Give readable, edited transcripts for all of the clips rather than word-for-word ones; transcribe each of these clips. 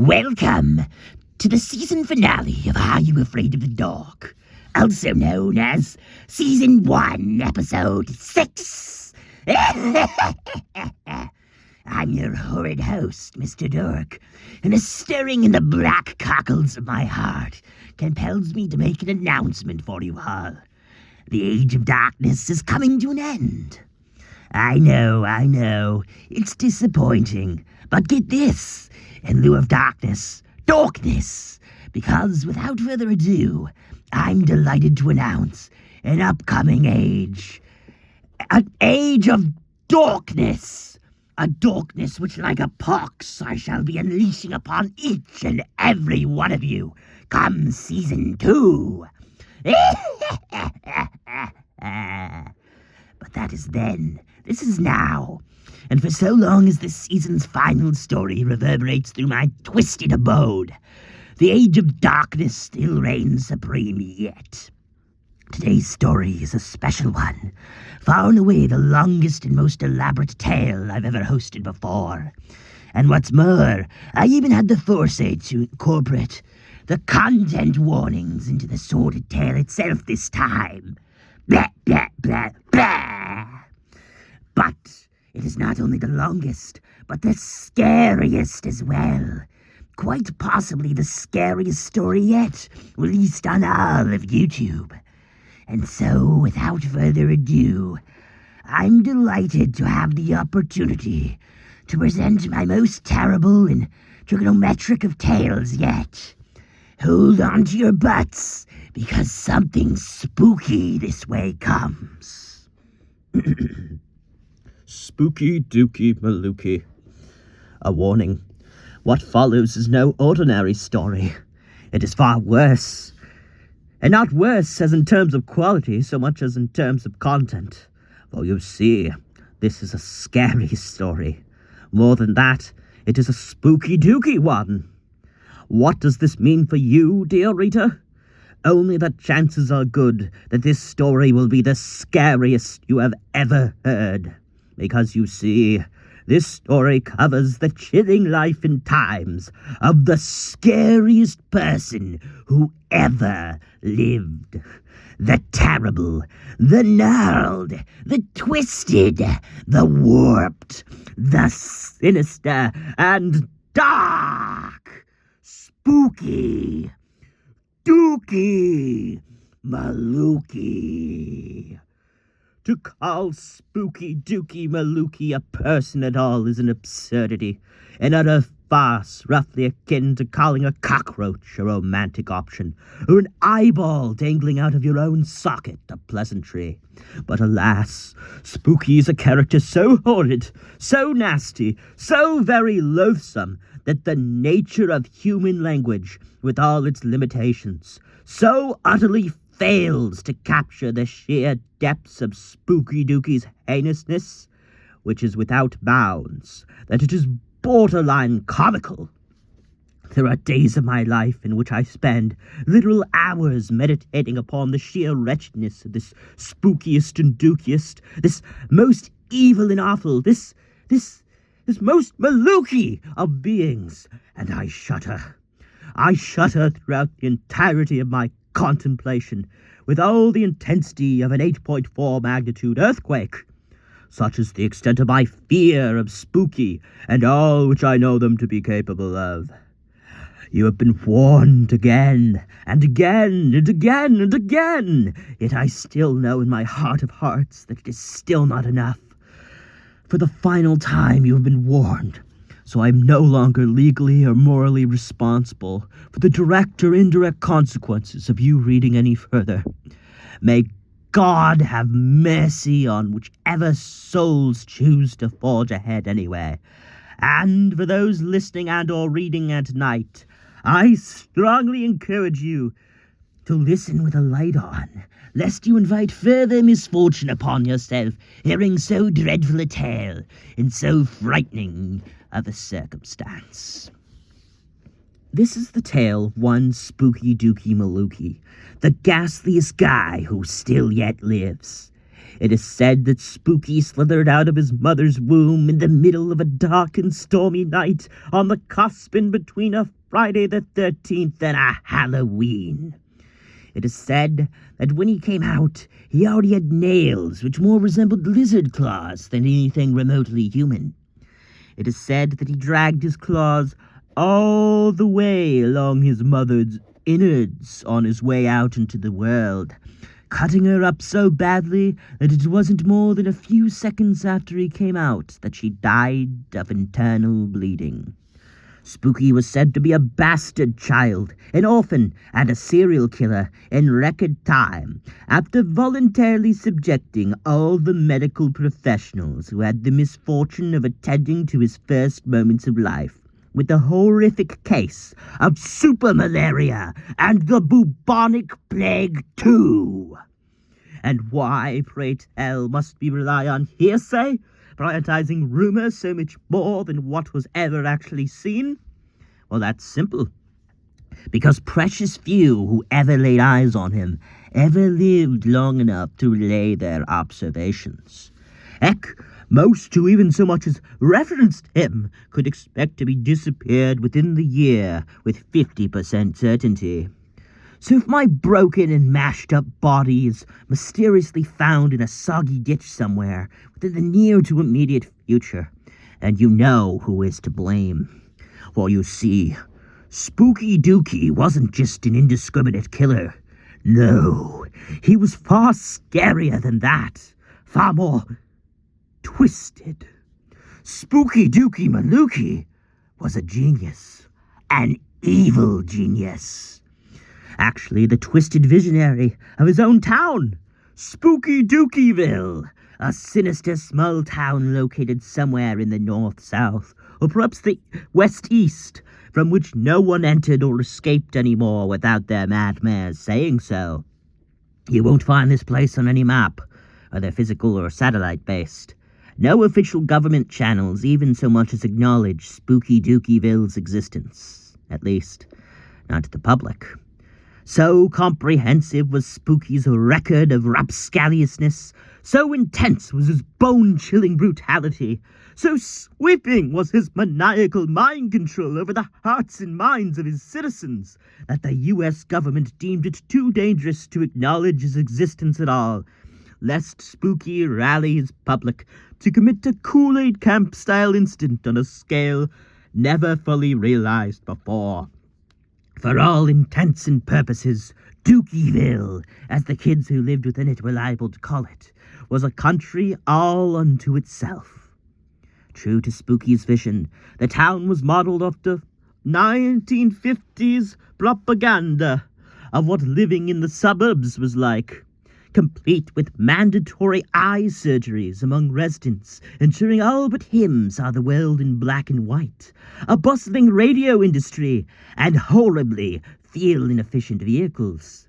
Welcome to the season finale of Are You Afraid of the Dork? Also known as Season 1, Episode 6. I'm your horrid host, Mr. Dork, and a stirring in the black cockles of my heart compels me to make an announcement for you all. The Age of Darkness is coming to an end. I know, it's disappointing, but get this. In lieu of darkness, darkness, because without further ado, I'm delighted to announce an upcoming age. An age of darkness. A darkness which, like a pox, I shall be unleashing upon each and every one of you come Season 2. But that is then. This is now. And for so long as this season's final story reverberates through my twisted abode, the Age of Darkness still reigns supreme yet. Today's story is a special one, far and away the longest and most elaborate tale I've ever hosted before. And what's more, I even had the foresight to incorporate the content warnings into the sordid tale itself this time. Blah, blah, blah, blah. But it is not only the longest, but the scariest as well. Quite possibly the scariest story yet, released on all of YouTube. And so, without further ado, I'm delighted to have the opportunity to present my most terrible and trigonometric of tales yet. Hold on to your butts, because something spooky this way comes. Spooky Dookey Malookey. A warning. What follows is no ordinary story. It is far worse. And not worse as in terms of quality so much as in terms of content. For you see, this is a scary story. More than that, it is a spooky dooky one. What does this mean for you, dear reader? Only that chances are good that this story will be the scariest you have ever heard. Because you see, this story covers the chilling life and times of the scariest person who ever lived. The terrible, the gnarled, the twisted, the warped, the sinister, and dark, spooky Dookey Malookey. To call spooky Dookey Malookey a person at all is an absurdity, an utter farce roughly akin to calling a cockroach a romantic option, or an eyeball dangling out of your own socket a pleasantry. But alas, Spooky is a character so horrid, so nasty, so very loathsome, that the nature of human language, with all its limitations, so utterly fails to capture the sheer depths of Spooky Dookey's heinousness, which is without bounds, that it is borderline comical. There are days of my life in which I spend literal hours meditating upon the sheer wretchedness of this spookiest and dookiest, this most evil and awful, this most Malookey of beings, and I shudder. I shudder throughout the entirety of my contemplation, with all the intensity of an 8.4 magnitude earthquake. Such is the extent of my fear of Spooky, and all which I know them to be capable of. You have been warned again, and again, and again, and again, yet I still know in my heart of hearts that it is still not enough. For the final time you have been warned, so I am no longer legally or morally responsible for the direct or indirect consequences of you reading any further. May God have mercy on whichever souls choose to forge ahead anyway. And for those listening and or reading at night, I strongly encourage you to listen with a light on, lest you invite further misfortune upon yourself, hearing so dreadful a tale in so frightening of a circumstance. This is the tale of one Spooky Dookey Malookey, the ghastliest guy who still yet lives. It is said that Spooky slithered out of his mother's womb in the middle of a dark and stormy night on the cusp in between a Friday the 13th and a Halloween. It is said that when he came out, he already had nails which more resembled lizard claws than anything remotely human. It is said that he dragged his claws all the way along his mother's innards on his way out into the world, cutting her up so badly that it wasn't more than a few seconds after he came out that she died of internal bleeding. Spooky was said to be a bastard child, an orphan, and a serial killer in record time, after voluntarily subjecting all the medical professionals who had the misfortune of attending to his first moments of life with the horrific case of super malaria and the bubonic plague too. And why, pray tell, must we rely on hearsay, prioritizing rumor so much more than what was ever actually seen? Well, that's simple. Because precious few who ever laid eyes on him ever lived long enough to relay their observations. Heck, most who even so much as referenced him could expect to be disappeared within the year with 50% certainty. So if my broken and mashed up body is mysteriously found in a soggy ditch somewhere within the near to immediate future, and you know who is to blame. Well, you see, Spooky Dookey wasn't just an indiscriminate killer. No, he was far scarier than that, far more twisted. Spooky Dookey Malookey was a genius, an evil genius. Actually, the twisted visionary of his own town, Spooky Dookeyville, a sinister small town located somewhere in the north-south, or perhaps the west-east, from which no one entered or escaped anymore without their madmares saying so. You won't find this place on any map, whether physical or satellite-based. No official government channels even so much as acknowledge Spooky Dookeyville's existence, at least not to the public. So comprehensive was Spooky's record of rapscalliousness, so intense was his bone-chilling brutality, so sweeping was his maniacal mind control over the hearts and minds of his citizens, that the U.S. government deemed it too dangerous to acknowledge his existence at all, lest Spooky rally his public to commit a Kool-Aid camp-style incident on a scale never fully realized before. For all intents and purposes, Dookeyville, as the kids who lived within it were liable to call it, was a country all unto itself. True to Spooky's vision, the town was modeled after 1950s propaganda of what living in the suburbs was like, complete with mandatory eye surgeries among residents, ensuring all but him saw the world in black and white, a bustling radio industry, and horribly fuel-inefficient vehicles.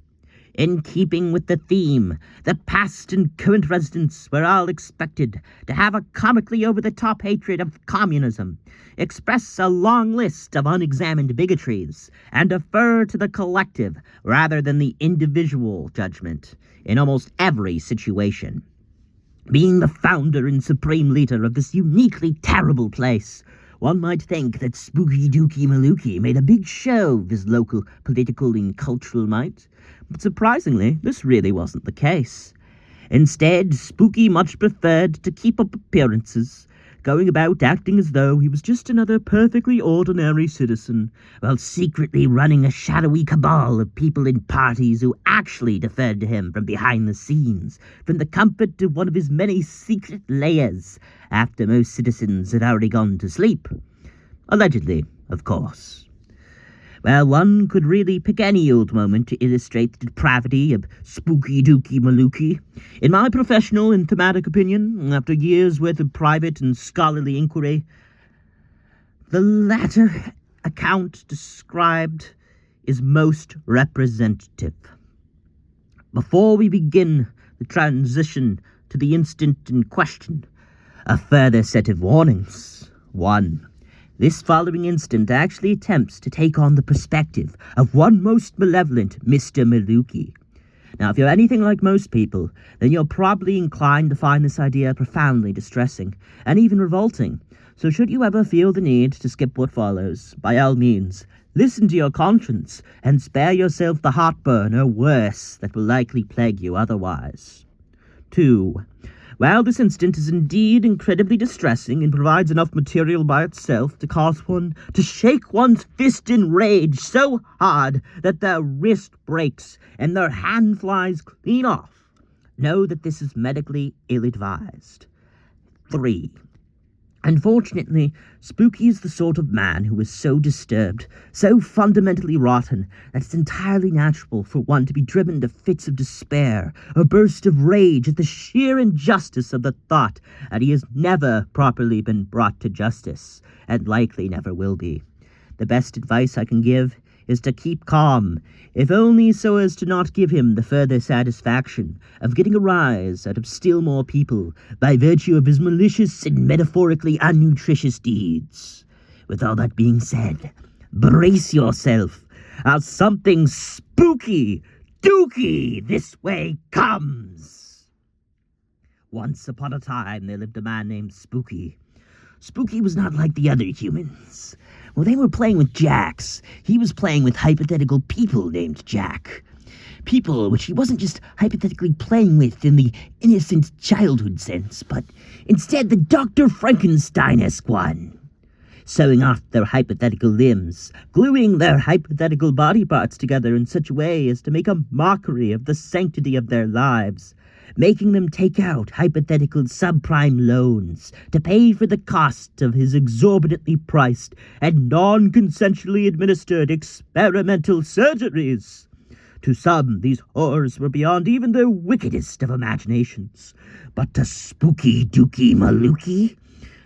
In keeping with the theme, the past and current residents were all expected to have a comically over-the-top hatred of communism, express a long list of unexamined bigotries, and defer to the collective rather than the individual judgment in almost every situation. Being the founder and supreme leader of this uniquely terrible place, one might think that Spooky Dookey Malookey made a big show of his local political and cultural might, but surprisingly, this really wasn't the case. Instead, Spooky much preferred to keep up appearances, going about acting as though he was just another perfectly ordinary citizen, while secretly running a shadowy cabal of people in parties who actually deferred to him from behind the scenes, from the comfort of one of his many secret lairs, after most citizens had already gone to sleep. Allegedly, of course. Well, one could really pick any old moment to illustrate the depravity of Spooky Dookey Malookey. In my professional and thematic opinion, after years' worth of private and scholarly inquiry, the latter account described is most representative. Before we begin the transition to the instant in question, a further set of warnings. 1. This following instant actually attempts to take on the perspective of one most malevolent Mr. Malookey. Now, if you're anything like most people, then you're probably inclined to find this idea profoundly distressing, and even revolting. So should you ever feel the need to skip what follows, by all means, listen to your conscience, and spare yourself the heartburn or worse that will likely plague you otherwise. 2. While this incident is indeed incredibly distressing and provides enough material by itself to cause one to shake one's fist in rage so hard that their wrist breaks and their hand flies clean off, know that this is medically ill-advised. 3. Unfortunately, Spooky is the sort of man who is so disturbed, so fundamentally rotten, that it's entirely natural for one to be driven to fits of despair or bursts of rage at the sheer injustice of the thought that he has never properly been brought to justice, and likely never will be. The best advice I can give is to keep calm, if only so as to not give him the further satisfaction of getting a rise out of still more people by virtue of his malicious and metaphorically unnutritious deeds. With all that being said, brace yourself, as something spooky, dooky this way comes. Once upon a time there lived a man named Spooky. Spooky was not like the other humans. Well, they were playing with jacks. He was playing with hypothetical people named Jack. People which he wasn't just hypothetically playing with in the innocent childhood sense, but instead the Dr. Frankenstein-esque one. Sewing off their hypothetical limbs, gluing their hypothetical body parts together in such a way as to make a mockery of the sanctity of their lives, making them take out hypothetical subprime loans to pay for the cost of his exorbitantly priced and non-consensually administered experimental surgeries. To some, these horrors were beyond even their wickedest of imaginations. But to Spooky Dookey Malookey,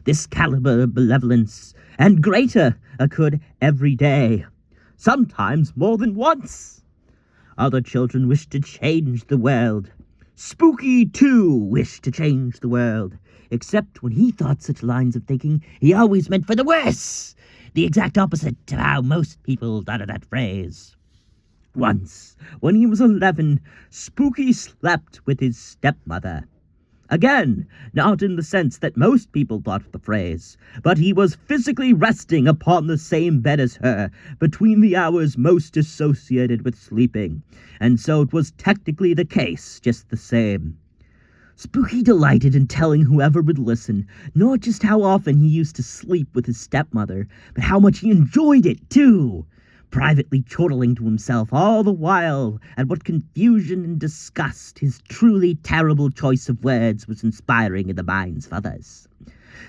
this caliber of benevolence, and greater, occurred every day, sometimes more than once. Other children wished to change the world. Spooky, too, wished to change the world, except when he thought such lines of thinking, he always meant for the worse, the exact opposite of how most people thought of that phrase. Once, when he was 11, Spooky slept with his stepmother. Again, not in the sense that most people thought of the phrase, but he was physically resting upon the same bed as her, between the hours most associated with sleeping, and so it was technically the case just the same. Spooky delighted in telling whoever would listen, not just how often he used to sleep with his stepmother, but how much he enjoyed it, too, privately chortling to himself all the while at what confusion and disgust his truly terrible choice of words was inspiring in the minds of others.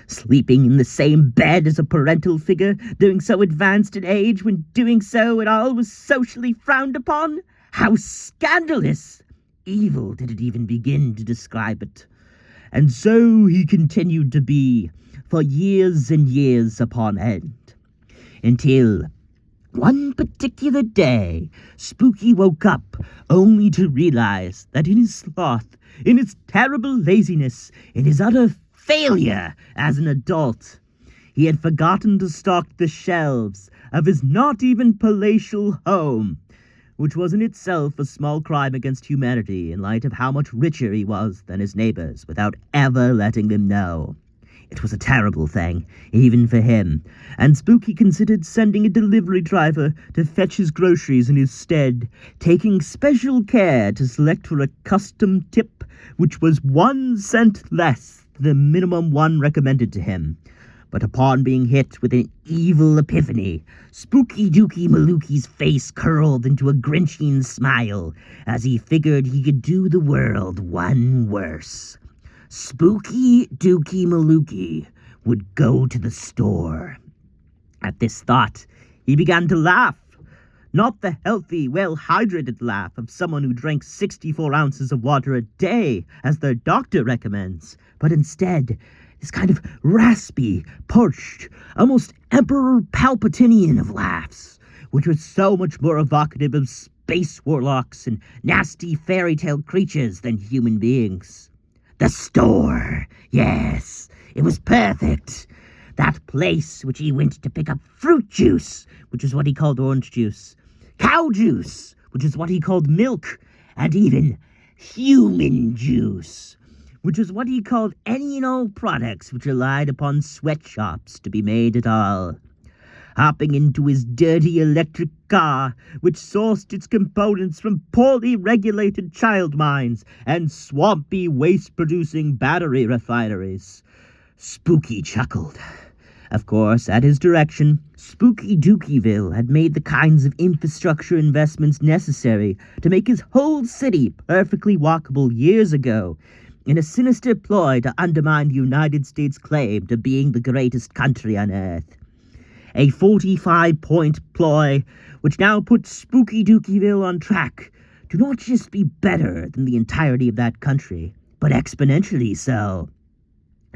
Sleeping in the same bed as a parental figure, doing so advanced in age when doing so at all was socially frowned upon? How scandalous! Evil did it even begin to describe it. And so he continued to be, for years and years upon end, until one particular day, Spooky woke up only to realize that in his sloth, in his terrible laziness, in his utter failure as an adult, he had forgotten to stock the shelves of his not even palatial home, which was in itself a small crime against humanity in light of how much richer he was than his neighbors without ever letting them know. It was a terrible thing, even for him, and Spooky considered sending a delivery driver to fetch his groceries in his stead, taking special care to select for a custom tip which was 1 cent less than the minimum one recommended to him. But upon being hit with an evil epiphany, Spooky Dookey Malookey's face curled into a Grinchian smile as he figured he could do the world one worse. Spooky Dookey Malookey would go to the store. At this thought, he began to laugh. Not the healthy, well-hydrated laugh of someone who drank 64 ounces of water a day, as their doctor recommends, but instead, this kind of raspy, parched, almost Emperor Palpatinian of laughs, which was so much more evocative of space warlocks and nasty fairy tale creatures than human beings. The store. Yes, it was perfect. That place which he went to pick up fruit juice, which is what he called orange juice, cow juice, which is what he called milk, and even human juice, which was what he called any and all products which relied upon sweatshops to be made at all. Hopping into his dirty electric car, which sourced its components from poorly regulated child mines and swampy waste-producing battery refineries, Spooky chuckled. Of course, at his direction, Spooky Dookeyville had made the kinds of infrastructure investments necessary to make his whole city perfectly walkable years ago, in a sinister ploy to undermine the United States' claim to being the greatest country on Earth. A 45-point ploy which now puts Spooky Dookeyville on track to not just be better than the entirety of that country, but exponentially so.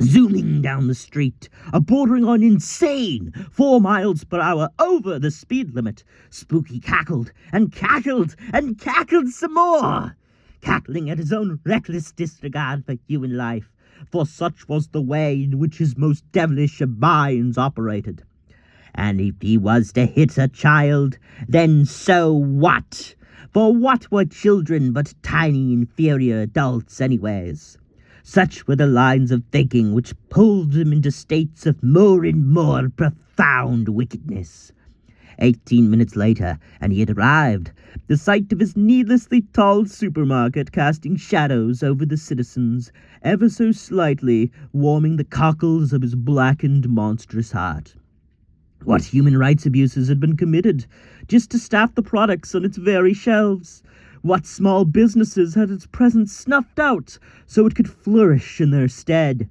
Zooming down the street, bordering on insane 4 miles per hour over the speed limit, Spooky cackled and cackled and cackled some more, cackling at his own reckless disregard for human life, for such was the way in which his most devilish minds operated. And if he was to hit a child, then so what? For what were children but tiny, inferior adults anyways? Such were the lines of thinking which pulled him into states of more and more profound wickedness. 18 minutes later, and he had arrived, the sight of his needlessly tall supermarket casting shadows over the citizens, ever so slightly warming the cockles of his blackened, monstrous heart. What human rights abuses had been committed just to staff the products on its very shelves? What small businesses had its presence snuffed out so it could flourish in their stead?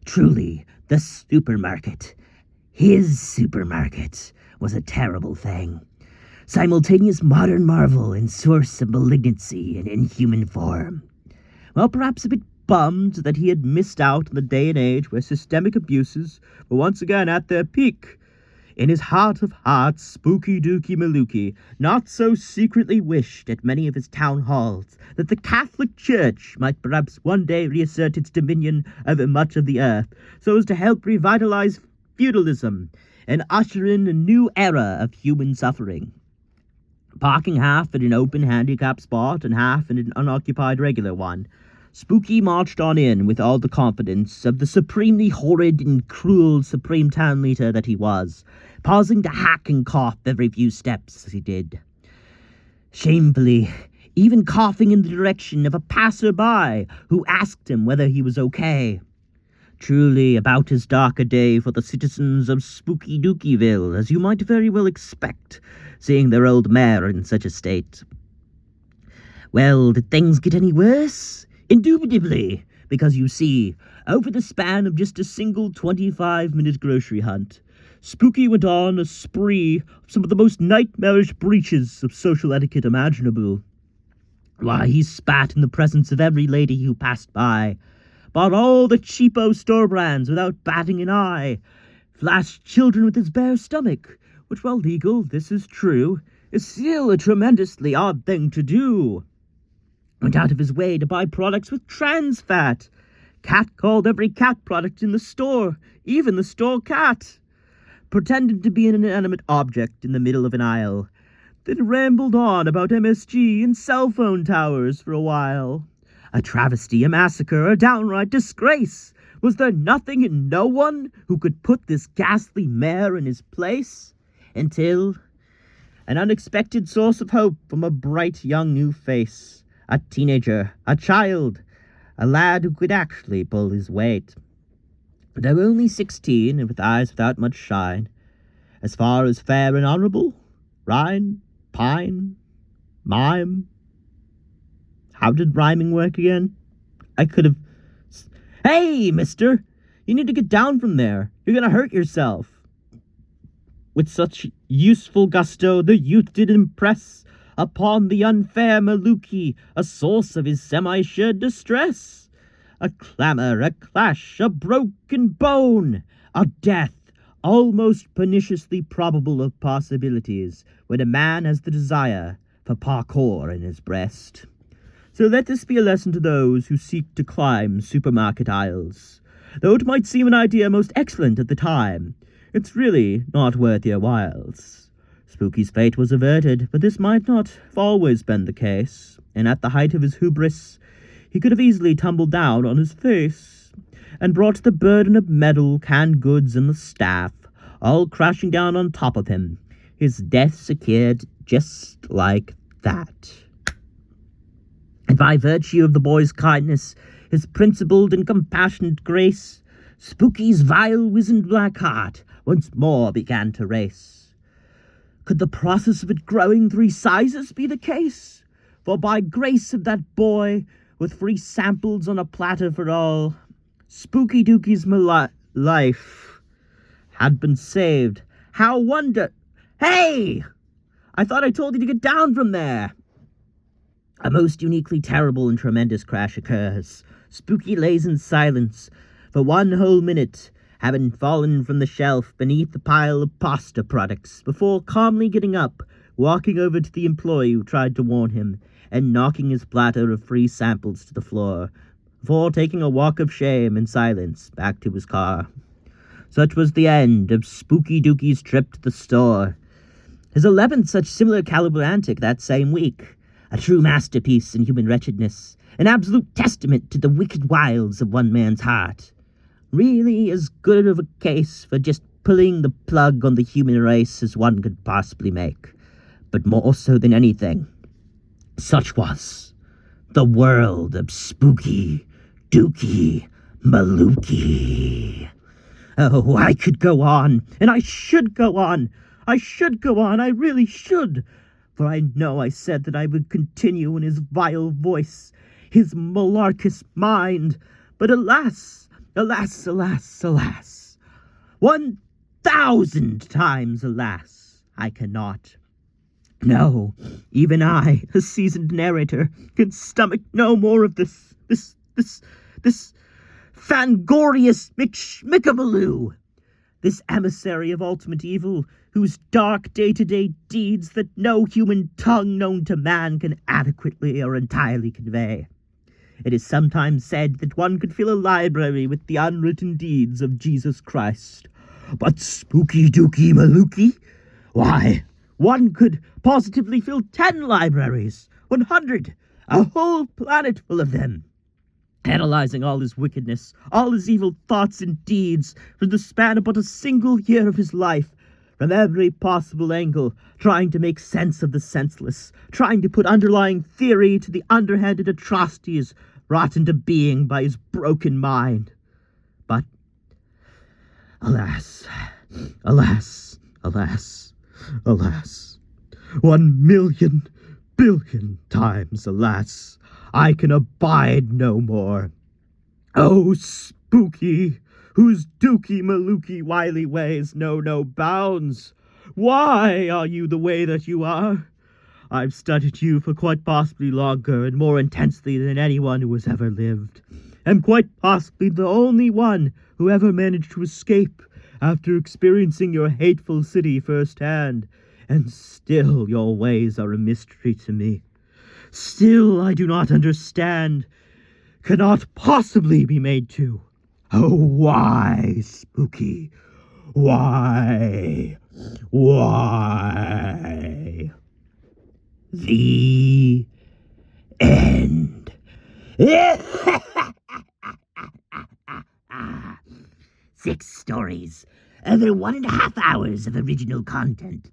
Truly, the supermarket, his supermarket, was a terrible thing. Simultaneous modern marvel and source of malignancy in inhuman form. Well, perhaps a bit bummed that he had missed out on the day and age where systemic abuses were once again at their peak. In his heart of hearts, Spooky Malookey not so secretly wished at many of his town halls that the Catholic Church might perhaps one day reassert its dominion over much of the earth, so as to help revitalize feudalism and usher in a new era of human suffering. Parking half at an open handicap spot and half in an unoccupied regular one, Spooky marched on in with all the confidence of the supremely horrid and cruel supreme town leader that he was, pausing to hack and cough every few steps as he did. Shamefully, even coughing in the direction of a passer-by who asked him whether he was okay. Truly about as dark a day for the citizens of Spooky Dookeyville as you might very well expect, seeing their old mayor in such a state. Well, did things get any worse? Indubitably, because you see, over the span of just a single 25-minute grocery hunt, Spooky went on a spree of some of the most nightmarish breaches of social etiquette imaginable. Why, he spat in the presence of every lady who passed by, bought all the cheapo store brands without batting an eye, flashed children with his bare stomach, which, while legal, this is true, is still a tremendously odd thing to do. Went out of his way to buy products with trans fat. Catcalled every cat product in the store, even the store cat. Pretended to be an inanimate object in the middle of an aisle. Then rambled on about MSG and cell phone towers for a while. A travesty, a massacre, a downright disgrace. Was there nothing and no one who could put this ghastly mayor in his place? Until an unexpected source of hope from a bright young new face. A teenager, a child, a lad who could actually pull his weight. Though only 16 and with eyes without much shine, as far as fair and honorable, rhyme, pine, mime. How did rhyming work again? I could have... Hey, mister! You need to get down from there. You're gonna hurt yourself. With such useful gusto, the youth did impress upon the unfair Malookey a source of his semi-shared distress. A clamour, a clash, a broken bone, a death, almost perniciously probable of possibilities, when a man has the desire for parkour in his breast. So let this be a lesson to those who seek to climb supermarket aisles. Though it might seem an idea most excellent at the time, it's really not worth your whiles. Spooky's fate was averted, but this might not have always been the case, and at the height of his hubris, he could have easily tumbled down on his face, and brought the burden of metal, canned goods, and the staff, all crashing down on top of him, his death secured just like that. And by virtue of the boy's kindness, his principled and compassionate grace, Spooky's vile, wizened black heart once more began to race. Could the process of it growing 3 sizes be the case? For by grace of that boy, with free samples on a platter for all, Spooky Dookey's life had been saved. How wonder... Hey! I thought I told you to get down from there! A most uniquely terrible and tremendous crash occurs. Spooky lays in silence for 1 whole minute, having fallen from the shelf beneath the pile of pasta products, before calmly getting up, walking over to the employee who tried to warn him, and knocking his platter of free samples to the floor, before taking a walk of shame and silence back to his car. Such was the end of Spooky Dookey's trip to the store. His 11th such similar caliber antic that same week. A true masterpiece in human wretchedness, an absolute testament to the wicked wiles of one man's heart. Really as good of a case for just pulling the plug on the human race as one could possibly make. But more so than anything, such was the world of Spooky Dookey Malookey. Oh, I could go on, and I should go on. I should go on, I really should. For I know I said that I would continue in his vile voice, his malarkous mind. But alas, alas, alas, alas, 1,000 times alas, I cannot. No, even I, a seasoned narrator, can stomach no more of this fangorious McSchmickamaloo, this emissary of ultimate evil, whose dark day-to-day deeds that no human tongue known to man can adequately or entirely convey. It is sometimes said that one could fill a library with the unwritten deeds of Jesus Christ. But Spooky Dookey Malookey? Why, one could positively fill 10 libraries, 100, a whole planet full of them. Analyzing all his wickedness, all his evil thoughts and deeds, for the span of but a single year of his life, from every possible angle, trying to make sense of the senseless, trying to put underlying theory to the underhanded atrocities wrought into being by his broken mind. But, alas, alas, alas, alas, 1,000,000,000,000 times alas, I can abide no more. Oh, Spooky, whose Dookey Malookey wily ways know no bounds, why are you the way that you are? I've studied you for quite possibly longer and more intensely than anyone who has ever lived, and quite possibly the only one who ever managed to escape after experiencing your hateful city firsthand, and still your ways are a mystery to me. Still I do not understand, cannot possibly be made to. Oh, why, Spooky? Why? Why? The end. 6 stories, over 1.5 hours of original content.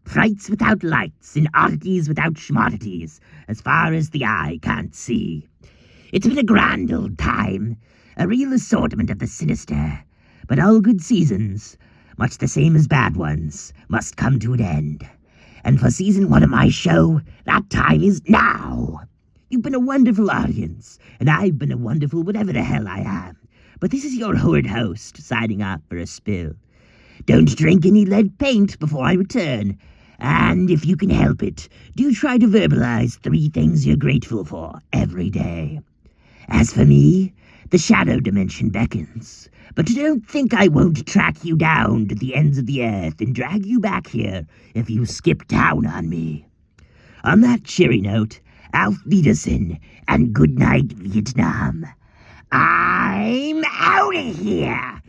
Frights without lights and oddities without schmoddities, as far as the eye can't see. It's been a grand old time, a real assortment of the sinister, but all good seasons, much the same as bad ones, must come to an end. And for season 1 of my show, that time is now. You've been a wonderful audience, and I've been a wonderful whatever the hell I am. But this is your horrid host, signing off for a spill. Don't drink any lead paint before I return, and if you can help it, do try to verbalize 3 things you're grateful for every day. As for me, the shadow dimension beckons, but don't think I won't track you down to the ends of the earth and drag you back here if you skip town on me. On that cheery note, auf Wiedersehen, and good night, Vietnam. I'm out of here!